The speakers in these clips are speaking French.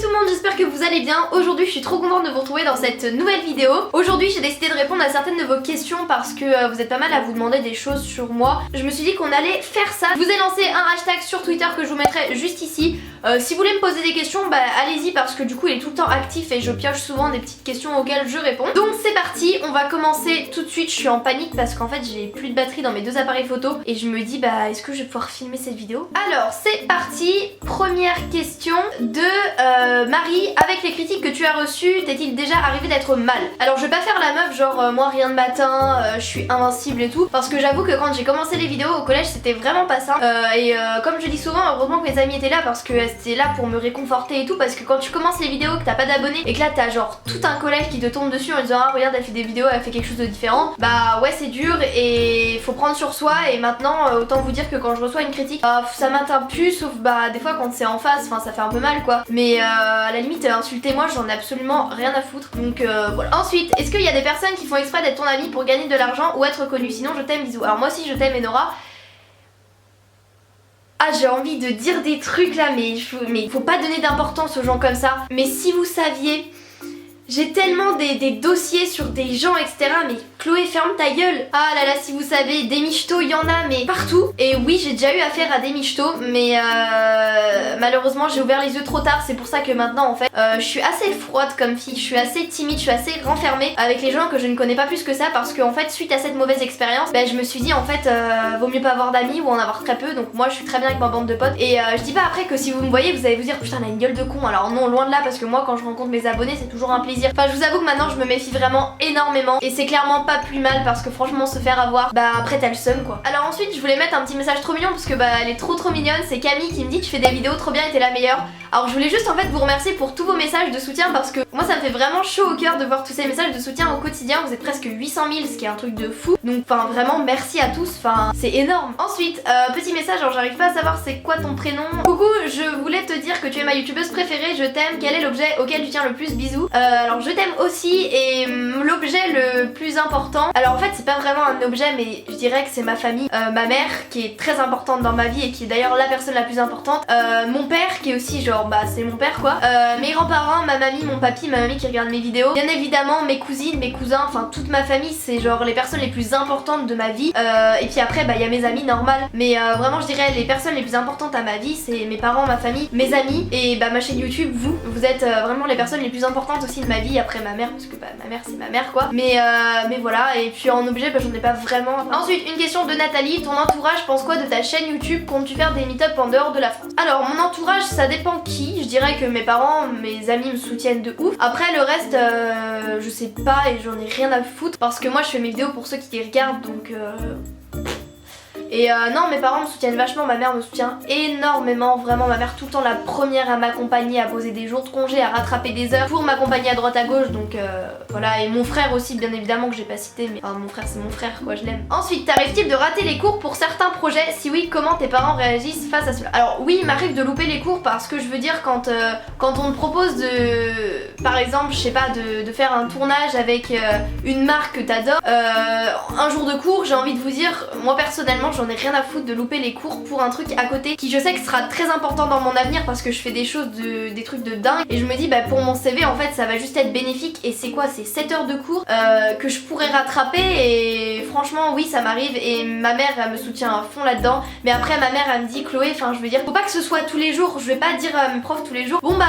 Salut tout le monde, j'espère que vous allez bien. Aujourd'hui je suis trop contente de vous retrouver dans cette nouvelle vidéo. Aujourd'hui j'ai décidé de répondre à certaines de vos questions parce que vous êtes pas mal à vous demander des choses sur moi. Je me suis dit qu'on allait faire ça. Je vous ai lancé un hashtag sur Twitter que je vous mettrai juste ici. Si vous voulez me poser des questions, bah allez-y parce que du coup il est tout le temps actif et je pioche souvent des petites questions auxquelles je réponds. Donc c'est parti, on va commencer tout de suite. Je suis en panique parce qu'en fait j'ai plus de batterie dans mes deux appareils photo et je me dis bah est-ce que je vais pouvoir filmer cette vidéo? Alors c'est parti, première question de Marie. Avec les critiques que tu as reçues, t'est-il déjà arrivé d'être mal? Alors je vais pas faire la meuf genre moi rien de matin, je suis invincible et tout, parce que j'avoue que quand j'ai commencé les vidéos au collège c'était vraiment pas ça. Comme je dis souvent, heureusement que mes amis étaient là parce que c'était là pour me réconforter et tout, parce que quand tu commences les vidéos, que t'as pas d'abonnés et que là t'as genre tout un collège qui te tombe dessus en disant ah regarde elle fait des vidéos, elle fait quelque chose de différent, bah ouais c'est dur et faut prendre sur soi. Et maintenant autant vous dire que quand je reçois une critique, ça m'atteint plus, sauf bah des fois quand c'est en face, enfin ça fait un peu mal quoi, mais à la limite insultez-moi, j'en ai absolument rien à foutre, donc voilà. Ensuite, est-ce qu'il y a des personnes qui font exprès d'être ton ami pour gagner de l'argent ou être connu? Sinon je t'aime, bisous. Alors moi aussi je t'aime Enora. Ah j'ai envie de dire des trucs là mais faut pas donner d'importance aux gens comme ça. Mais si vous saviez, j'ai tellement des dossiers sur des gens etc. Mais Chloé ferme ta gueule. Ah là là, si vous savez, des michtos il y en a mais partout. Et oui j'ai déjà eu affaire à des michtos, mais malheureusement j'ai ouvert les yeux trop tard. C'est pour ça que maintenant en fait je suis assez froide comme fille, je suis assez timide, je suis assez renfermée avec les gens que je ne connais pas plus que ça. Parce que en fait suite à cette mauvaise expérience, je me suis dit en fait vaut mieux pas avoir d'amis ou en avoir très peu. Donc moi je suis très bien avec ma bande de potes. Et je dis pas après que si vous me voyez vous allez vous dire putain elle a une gueule de con. Alors non, loin de là, parce que moi quand je rencontre mes abonnés c'est toujours un plaisir. Enfin je vous avoue que maintenant je me méfie vraiment énormément. Et c'est clairement pas plus mal parce que franchement se faire avoir, bah après t'as le seum quoi. Alors ensuite je voulais mettre un petit message trop mignon parce que bah elle est trop mignonne. C'est Camille qui me dit tu fais des vidéos trop bien et t'es la meilleure. Alors je voulais juste en fait vous remercier pour tous vos messages de soutien parce que moi ça me fait vraiment chaud au cœur de voir tous ces messages de soutien au quotidien. Vous êtes presque 800 000, ce qui est un truc de fou. Donc enfin vraiment merci à tous, enfin c'est énorme. Ensuite petit message, alors j'arrive pas à savoir c'est quoi ton prénom. Coucou, je voulais te dire que tu es ma youtubeuse préférée, je t'aime. Quel est l'objet auquel tu tiens le plus? Bisous. Alors je t'aime aussi et l'objet le plus important, alors en fait c'est pas vraiment un objet mais je dirais que c'est ma famille, ma mère qui est très importante dans ma vie et qui est d'ailleurs la personne la plus importante, mon père qui est aussi genre bah c'est mon père quoi, mes grands-parents, ma mamie, mon papy, ma mamie qui regarde mes vidéos, bien évidemment mes cousines, mes cousins, enfin toute ma famille, c'est genre les personnes les plus importantes de ma vie, et puis après bah il y a mes amis normal, mais vraiment je dirais les personnes les plus importantes à ma vie c'est mes parents, ma famille, mes amis et bah ma chaîne YouTube, vous êtes vraiment les personnes les plus importantes aussi de ma vie après ma mère parce que bah ma mère c'est ma mère quoi, mais voilà. Et puis en objet bah j'en ai pas vraiment. Ensuite une question de Nathalie, ton entourage pense quoi de ta chaîne YouTube? Comptes-tu faire des meet-up en dehors de la France? Alors mon entourage ça dépend qui, je dirais que mes parents, mes amis me soutiennent de ouf. Après le reste je sais pas et j'en ai rien à foutre parce que moi je fais mes vidéos pour ceux qui les regardent donc et non mes parents me soutiennent vachement, ma mère me soutient énormément, vraiment ma mère tout le temps la première à m'accompagner, à poser des jours de congé, à rattraper des heures pour m'accompagner à droite à gauche, donc voilà. Et mon frère aussi bien évidemment que j'ai pas cité, mais enfin mon frère c'est mon frère quoi, je l'aime. Ensuite t'arrive-t-il de rater les cours pour certains projets? Si oui, comment tes parents réagissent face à cela? Alors oui il m'arrive de louper les cours parce que je veux dire quand on te propose de, par exemple je sais pas, de faire un tournage avec une marque que t'adores, un jour de cours, j'ai envie de vous dire, moi personnellement j'en ai rien à foutre de louper les cours pour un truc à côté qui je sais que sera très important dans mon avenir parce que je fais des choses des trucs de dingue et je me dis bah pour mon CV en fait ça va juste être bénéfique. Et c'est quoi, c'est 7 heures de cours que je pourrais rattraper et franchement oui ça m'arrive. Et ma mère elle me soutient à fond là-dedans, mais après ma mère elle me dit Chloé, enfin je veux dire faut pas que ce soit tous les jours, je vais pas dire à mes profs tous les jours bon bah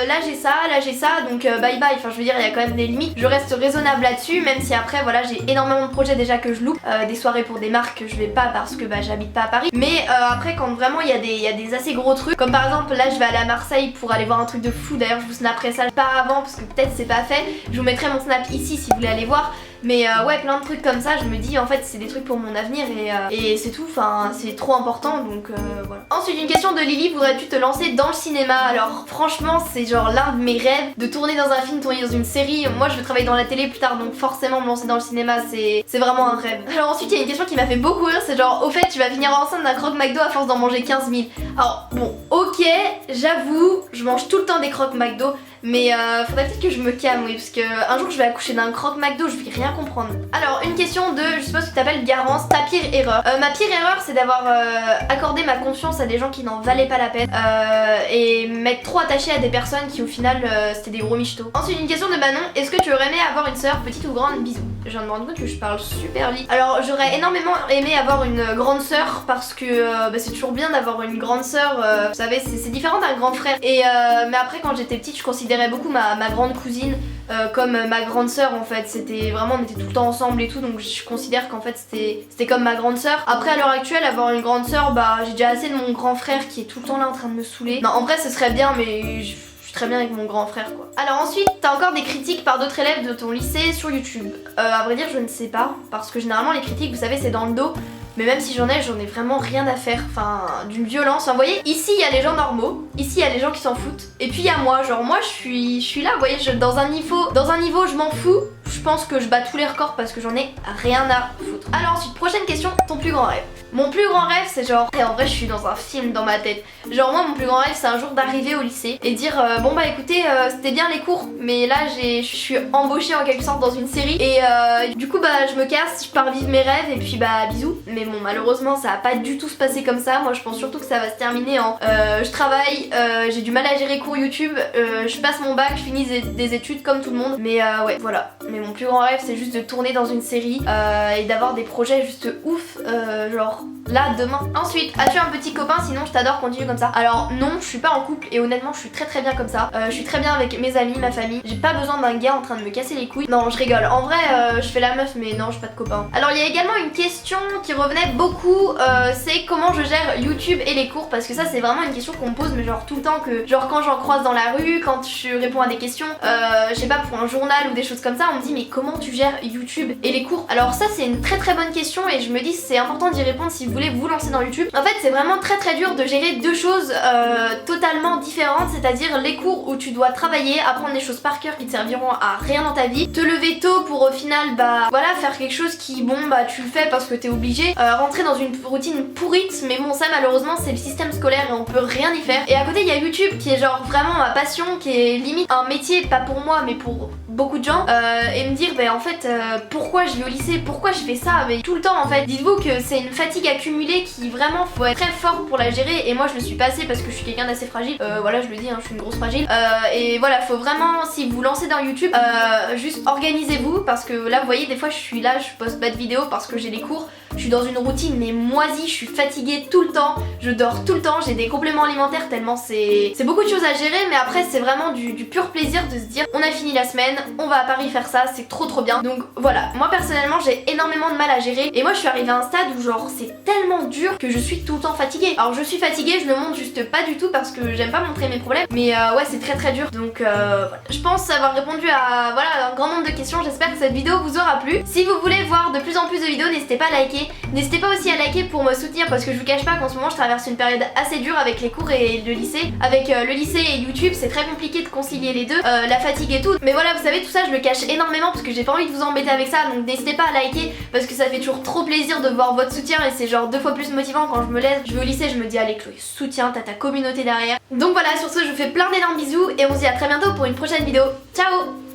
là j'ai ça donc bye bye. Enfin je veux dire il y a quand même des limites, je reste raisonnable là-dessus, même si après voilà j'ai énormément de projets déjà que je loupe, des soirées pour des marques que je vais pas parce que bah j'habite pas à Paris, mais après quand vraiment il y a des assez gros trucs, comme par exemple là je vais aller à Marseille pour aller voir un truc de fou, d'ailleurs je vous snapperai ça pas avant parce que peut-être c'est pas fait, je vous mettrai mon snap ici si vous voulez aller voir. Mais ouais plein de trucs comme ça, je me dis en fait c'est des trucs pour mon avenir et c'est tout, enfin c'est trop important donc voilà. Ensuite une question de Lily, voudrais-tu te lancer dans le cinéma? Alors franchement c'est genre l'un de mes rêves de tourner dans un film, tourner dans une série. Moi je veux travailler dans la télé plus tard donc forcément me lancer dans le cinéma c'est vraiment un rêve. Alors ensuite il y a une question qui m'a fait beaucoup rire, c'est genre au fait tu vas finir enceinte d'un croque McDo à force d'en manger 15 000. Alors bon ok j'avoue je mange tout le temps des croques McDo, Mais faudrait peut-être que je me calme, oui, parce que un jour je vais accoucher d'un croque McDo, je vais rien comprendre. Alors une question de, je suppose que tu t'appelles Garance, ta pire erreur. Ma pire erreur c'est d'avoir accordé ma confiance à des gens qui n'en valaient pas la peine et m'être trop attachée à des personnes qui au final c'était des gros michetots. Ensuite une question de Manon, est-ce que tu aurais aimé avoir une sœur, petite ou grande? Bisous. Je viens de me rendre compte que je parle super vite. Alors j'aurais énormément aimé avoir une grande sœur parce que bah, c'est toujours bien d'avoir une grande sœur, vous savez c'est différent d'un grand frère. Et mais après quand j'étais petite je considérais beaucoup ma grande cousine comme ma grande sœur en fait. C'était vraiment, on était tout le temps ensemble et tout, donc je considère qu'en fait c'était comme ma grande sœur. Après à l'heure actuelle avoir une grande sœur, bah j'ai déjà assez de mon grand frère qui est tout le temps là en train de me saouler. Non en vrai ce serait bien mais je suis très bien avec mon grand frère quoi. Alors ensuite t'as encore des critiques par d'autres élèves de ton lycée sur YouTube. À vrai dire je ne sais pas parce que généralement les critiques vous savez c'est dans le dos. Mais même si j'en ai vraiment rien à faire, enfin d'une violence. Enfin, vous voyez, ici il y a les gens normaux, ici il y a les gens qui s'en foutent. Et puis il y a moi, genre moi je suis là, vous voyez, dans un niveau je m'en fous. Je pense que je bats tous les records parce que j'en ai rien à foutre. Alors ensuite, prochaine question, ton plus grand rêve. Mon plus grand rêve c'est genre, et en vrai je suis dans un film dans ma tête. Genre moi mon plus grand rêve c'est un jour d'arriver au lycée et dire bon bah écoutez c'était bien les cours mais là je suis embauchée en quelque sorte dans une série et du coup bah je me casse, je pars vivre mes rêves et puis bah bisous. Mais bon malheureusement ça va pas du tout se passer comme ça. Moi je pense surtout que ça va se terminer en je travaille, j'ai du mal à gérer cours YouTube, je passe mon bac, je finis des études comme tout le monde. Mais ouais voilà. Mais mon plus grand rêve c'est juste de tourner dans une série et d'avoir des projets juste ouf genre là demain. Ensuite, as-tu un petit copain? Sinon je t'adore, continue comme ça. Alors non, je suis pas en couple et honnêtement je suis très bien comme ça. Je suis très bien avec mes amis, ma famille. J'ai pas besoin d'un gars en train de me casser les couilles. Non je rigole, en vrai je fais la meuf mais non j'ai pas de copain. Alors il y a également une question qui revenait beaucoup, c'est comment je gère YouTube et les cours, parce que ça c'est vraiment une question qu'on me pose mais genre tout le temps, que genre quand j'en croise dans la rue, quand je réponds à des questions, je sais pas pour un journal ou des choses comme ça, on me dit mais comment tu gères YouTube et les cours? Alors ça c'est une très bonne question et je me dis c'est important d'y répondre si vous voulez vous lancer dans YouTube. En fait c'est vraiment très dur de gérer deux choses totalement différentes, c'est-à-dire les cours où tu dois travailler, apprendre des choses par cœur qui te serviront à rien dans ta vie, te lever tôt pour au final bah voilà faire quelque chose qui bon bah tu le fais parce que t'es obligé, rentrer dans une routine pourrite, mais bon ça malheureusement c'est le système scolaire et on peut rien y faire. Et à côté il y a YouTube qui est genre vraiment ma passion, qui est limite un métier, pas pour moi mais pour beaucoup de gens, et me dire bah en fait pourquoi je vais au lycée, pourquoi je fais ça mais tout le temps en fait. Dites-vous que c'est une fatigue accumulée qui vraiment faut être très fort pour la gérer et moi je le suis pas assez parce que je suis quelqu'un d'assez fragile, voilà je le dis hein, je suis une grosse fragile, et voilà faut vraiment si vous lancez dans YouTube juste organisez-vous parce que là vous voyez des fois je suis là, je poste pas de vidéos parce que j'ai les cours, je suis dans une routine mais moisie, je suis fatiguée tout le temps, je dors tout le temps, j'ai des compléments alimentaires tellement c'est beaucoup de choses à gérer, mais après c'est vraiment du pur plaisir de se dire on a fini la semaine, on va à Paris faire ça, c'est trop bien. Donc voilà, moi personnellement j'ai énormément de mal à gérer et moi je suis arrivée à un stade où genre c'est tellement dur que je suis tout le temps fatiguée. Alors je suis fatiguée, je le montre juste pas du tout parce que j'aime pas montrer mes problèmes, mais ouais c'est très dur. Donc voilà, je pense avoir répondu à voilà un grand nombre de questions, j'espère que cette vidéo vous aura plu. Si vous voulez voir de plus en plus de vidéos, n'hésitez pas à liker, n'hésitez pas aussi à liker pour me soutenir parce que je vous cache pas qu'en ce moment je traverse une période assez dure avec les cours et le lycée. Avec le lycée et YouTube c'est très compliqué de concilier les deux, la fatigue et tout. Mais voilà vous savez tout ça je le cache énormément parce que j'ai pas envie de vous embêter avec ça, donc n'hésitez pas à liker parce que ça fait toujours trop plaisir de voir votre soutien et c'est genre 2 fois plus motivant quand je me lève, je vais au lycée, je me dis allez Chloé soutien, t'as ta communauté derrière. Donc voilà sur ce je vous fais plein d'énormes bisous et on se dit à très bientôt pour une prochaine vidéo. Ciao.